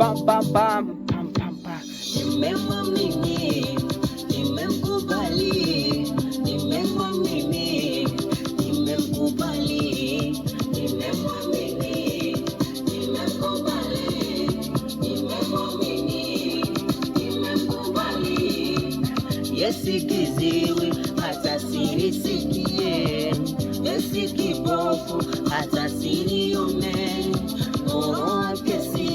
Bam bam bam bam bam bam. Nimemwamini, nimemkubali, nimemwamini, nimemkubali, nimemwamini, nimemkubali, nimemwamini, nimemkubali. Yesi kiziwi hata sinisikie, Yesi kipofu hata sinione, moyo wake si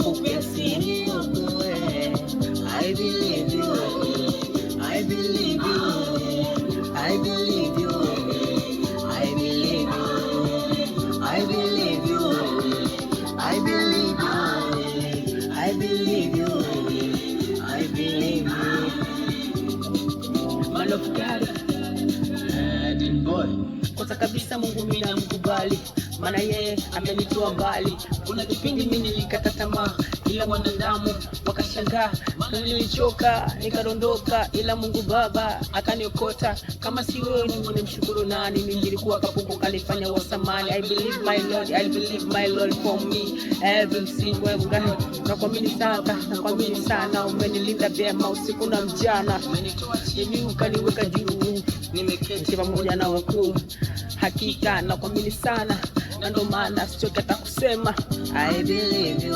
fupi asiniokoe. I believe you, I believe you, I believe you, I believe you, I believe you, I believe you, I believe you, I believe you. Man of God, boy. Kwanza kabisa Mungu mimi namkubali, maana yeye amenitoa mbali. Kuna kipindi mimi nilikata tamaa, ila wanadamu wakashangaa. Nilichoka nikadondoka, ila Mungu Baba akaniokota. Kama si wewe nimshukuru nani? Mimi nilikuwa kapuko kanifanya wasamani. I believe my Lord, I believe my Lord for me every single day. Nakuamini sana, umenilinda vyema usiku na mchana. Mimi ukaniweka juu, nimeketi pamoja na wakuu. Hakika nakuamini sana, na ndo maana sichoki hata kusema I believe you.